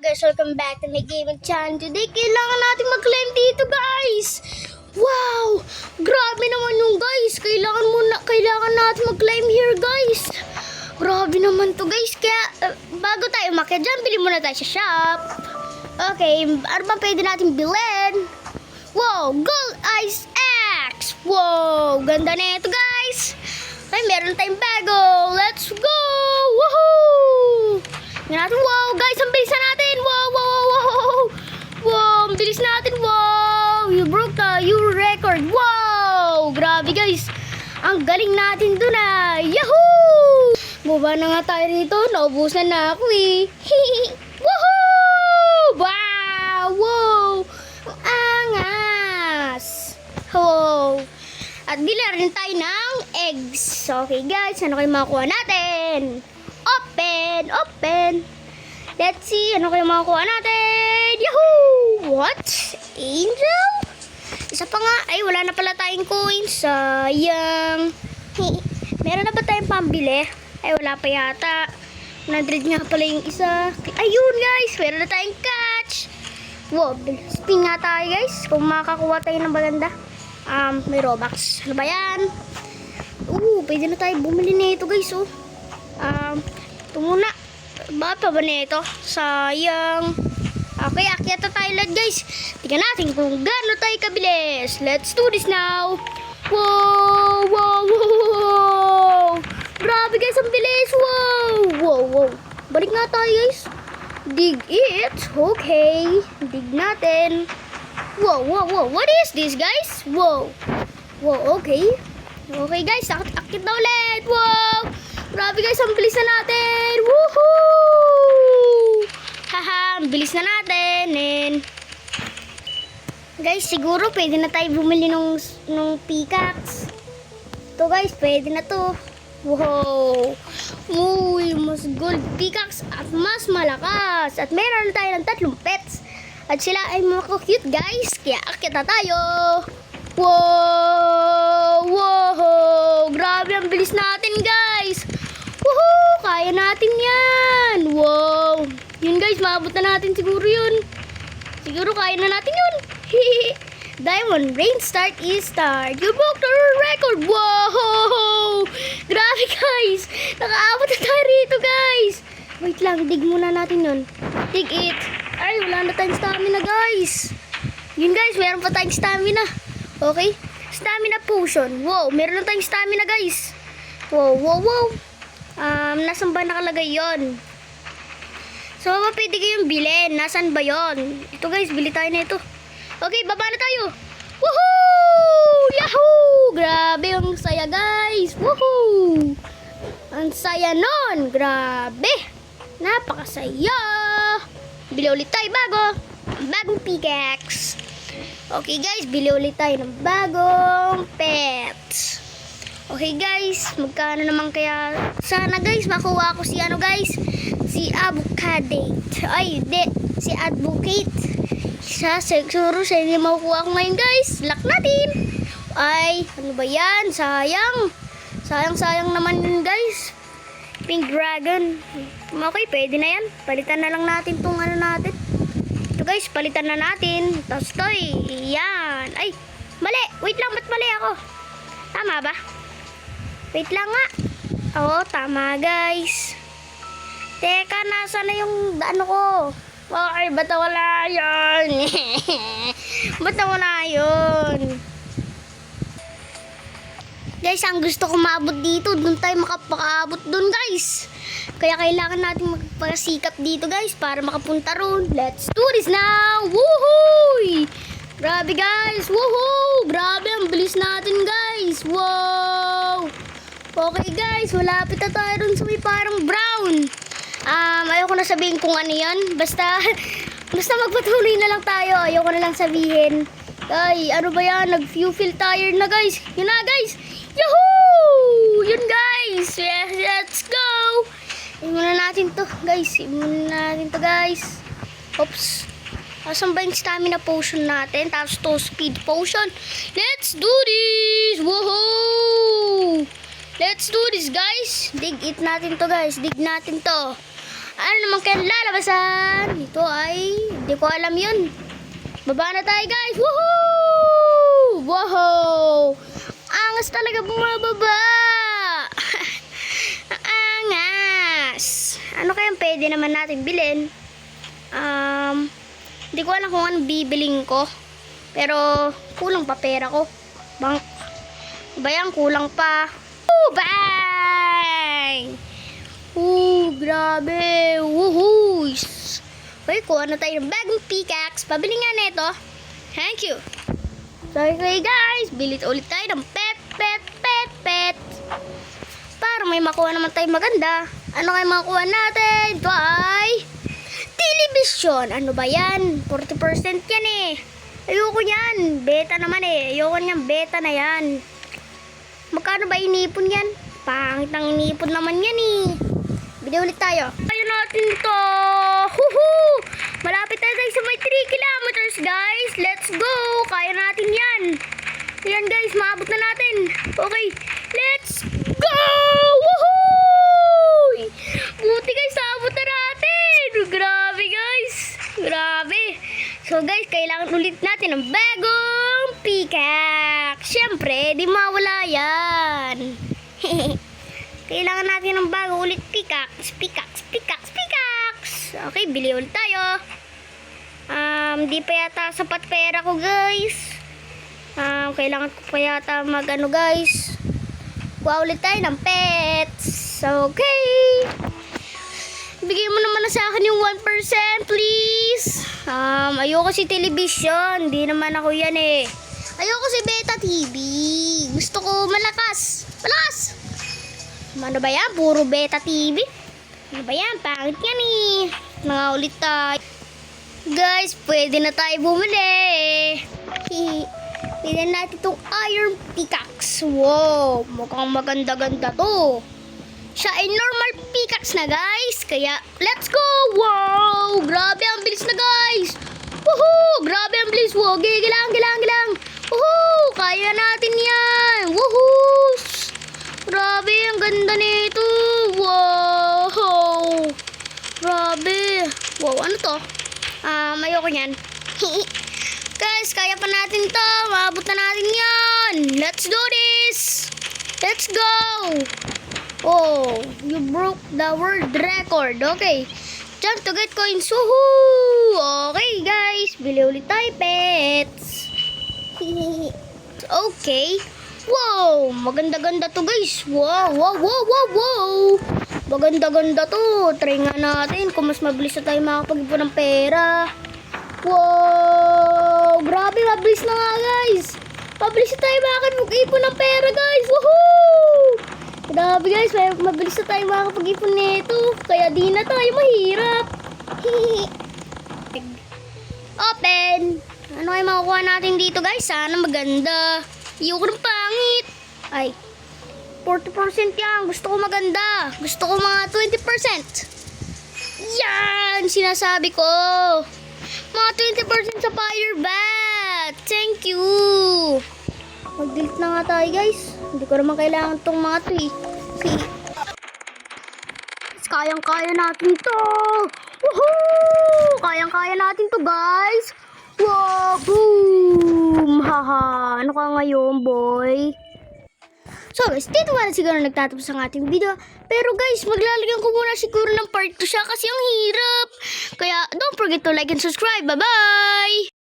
Guys, welcome back to my gaming channel. Today, kailangan natin mag-climb dito, guys. Wow! Grabe naman yung guys. Kailangan natin mag-climb here, guys. Grabe naman to, guys. Kaya, bago tayo umakyat dyan, bili muna tayo sa shop. Okay, ano ba pwede natin bilhin? Wow! Gold Ice Axe! Wow! Ganda na ito, guys. Okay, meron tayong bago. Let's go! Woohoo! Natin, wow, guys, ang bilis na natin. Wow, wow, wow, wow. Wow, ang bilis natin. Wow, you broke the your record. Wow, grabe, guys. Ang galing natin dun, ah. Yahoo! Baba na nga tayo rito. Naubusan na ako, eh. Woohoo! Wow, wow. Ang angas. Wow. At bili rin tayo ng eggs. Okay, guys, ano kayo makuha natin? Open. Let's see, ano kayo makukuha natin? Yahoo! What? Angel? Isa pa nga. Ay, wala na pala tayong coins. Sayang. Meron na ba tayong pambili? Ay, wala pa yata. 100 nga pala yung isa. Ayun, guys. Meron na tayong catch. Wow, spin nga tayo, guys. Kung makakuha tayo ng maganda. May Robux. Ano ba yan? Pwede na tayo bumili na ito, guys, oh. Ito muna. Bakit pa ba na ito? Sayang. Okay, akyat na tayo lahat, guys. Tingnan natin kung gaano tayo kabilis. Let's do this now. Wow, wow, wow. Grabe, guys, ang bilis. Wow, wow, wow. Balik nga tayo, guys. Dig it. Okay. Dig natin. Wow, wow, wow. What is this, guys? Wow. Wow, okay. Okay, guys. Akit na ulit. Wow. Grabe, guys, ang bilis na natin. Woohoo! Haha, ang bilis na natin. And guys, siguro pwede na tayo bumili nung pickaxe. Ito, guys, pwede na to. Wow! Uy, mas gold pickaxe at mas malakas. At meron tayo ng 3 pets. At sila ay mga cute, guys. Kaya akit na tayo. Wow! Wow! Grabe, ang bilis natin, guys. Woohoo! Kaya natin yan! Wow! Yun, guys, maabot na natin siguro yun. Siguro kaya na natin yun. Diamond, rain start is start. You broke the record! Wow! Grabe, guys! Nakaabot na tayo rito, guys! Wait lang, dig muna natin yun. Dig it. Ay, wala na tayong stamina, guys. Yun, guys, meron pa tayong stamina. Okay? Stamina potion. Wow, meron na tayong stamina, guys. Wow, wow, wow. Nasaan ba nakalagay yon? So, pwede kayong bilhin. Nasaan ba yon? Ito, guys, bili tayo na ito. Okay, baba na tayo. Woohoo! Yahoo! Grabe, ang saya, guys. Woohoo! Ang saya nun. Grabe. Napakasaya. Bili ulit tayo bagong pickaxe. Okay, guys, bili ulit tayo ng bagong pets. Okay, guys, magkano naman kaya? Sana, guys, makuha ko si si Advocate. Ay, hindi, si Advocate. Siguro siya hindi makukuha ko ngayon, guys. Lock natin. Ay, ano ba yan? Sayang naman yun, guys. Pink Dragon. Okay, pwede na yan. Palitan na lang natin tong ano natin. Ito, guys, palitan na natin. Tapos ito, yan. Ay, mali. Wait lang, ba't mali ako? Tama ba? Wait lang nga. Oo, tama, guys. Teka, nasa na yung ano ko? Okay, ba't wala yun? Ba't wala yun? Guys, ang gusto ko maabot dito, dun tayo makapakaabot dun, guys. Kaya kailangan natin magpasikap dito, guys, para makapunta ron. Let's do this now! Woohoo! Grabe, guys! Woohoo! Grabe, ang bilis natin, guys! Wow! Okay, guys, malapit na tayo ron sa may parang brown. Ayoko na sabihin kung ano yan. Basta magpatuloy na lang tayo. Ayoko na lang sabihin. Ay, ano ba yan? Nag-fuel tire na, guys. Yun na, guys. Yahoo! Yun, guys. Yes, let's go. Imuna natin to, guys. Oops. Asan ba yung stamina potion natin? Tapos to, speed potion. Let's do this! Woohoo! Let's do this, guys. Dig it natin to, guys. Dig natin to. Ano naman kayang lalabasan? Ito ay, hindi ko alam yun. Baba na tayo guys. Woohoo! Wow! Angas talaga bumababa. Angas. Ano kayang pwede naman natin bilhin? Hindi ko alam kung ano bibiling ko. Pero kulang pa pera ko. Bank. Bayan, kulang pa. Bang! Grabe. Woohoo! Okay, kuha na tayo ng bagong pickaxe. Pabili nga na ito. Thank you. So, okay guys. Bilit ulit tayo ng pet. Para may makuha naman tayo maganda. Ano kayo makuha natin? Ito ay television. Ano ba yan? 40% yan eh. Ayoko yan. Beta naman eh. Ayoko nyan. Beta na yan. Magkano ba inipon yan? Pangit ang inipon naman yan eh. Bili ulit tayo. Kaya natin to. Huhu! Malapit na tayo sa may 3 kilometers guys. Let's go. Kaya natin yan. Ayan guys, maabot na natin. Okay. Let's go! Woohoo! Buti guys, naabot na natin. Grabe guys. Grabe. So guys, kailangan ulit natin ng bagong pickaxe. Siyempre, di mawala yan. Kailangan natin ng bago ulit pickaxe. Okay, bili ulit tayo. Di pa yata sapat pera ko guys. Kailangan ko pa yata mag-ano guys. Kuha ulit tayo ng pets. Okay. Bigyan mo naman na sa akin yung 1% please. Ayoko si television. Di naman ako yan eh. Ayoko si Beta TV. Gusto ko malakas. Malakas! Ano ba yan? Puro Beta TV? Ano ba yan? Pangit yan eh. Mga ulit tayo. Guys, pwede na tayo bumili. Pwede natin itong iron pickaxe. Wow, mukhang maganda-ganda to. Siya ay normal pickaxe na guys. Kaya, let's go! Wow! Grabe, ang bilis na guys! Woohoo! Grabe, ang bilis! Wow, gilang! Woohoo! Kaya natin yan! Woohoo! Grabe, ang ganda nito! Wow! Grabe! Wow, ano to? Ayoko nyan. Guys, kaya pa natin to. Maabot na natin yan. Let's do this! Let's go! Oh, you broke the world record. Okay. Jump to get coins. Woohoo! Okay, guys. Bili ulit tayo, pets. Okay. Wow! Maganda-ganda to, guys. Wow! Maganda-ganda to. Try nga natin kung mas mabilis na tayo makapag-ipon ng pera. Wow! Grabe, mabilis na nga, guys. Mabilis na tayo makapag-ipon ng pera, guys. Woohoo! Grabe guys, mabilis na tayo makakapag-ipon nito. Kaya di na tayo mahirap. Open! Ano kayo makukuha natin dito guys? Sana maganda. Ayoko ng pangit. Ay, 40% yan. Gusto ko maganda. Gusto ko mga 20%. Yan! Sinasabi ko. Mga 20% sa fire bat. Thank you. Mag-delete na nga tayo guys. Hindi ko naman kailangan itong mga to eh. Kayang-kaya natin to. Woohoo! Kayang-kaya natin to guys. Wow! Boom! Haha! Ano ka ngayon boy? So guys, dito wala siguro nagtatapos ang ating video. Pero guys, maglalagyan ko muna siguro ng part 2 siya kasi ang hirap. Kaya don't forget to like and subscribe. Bye-bye!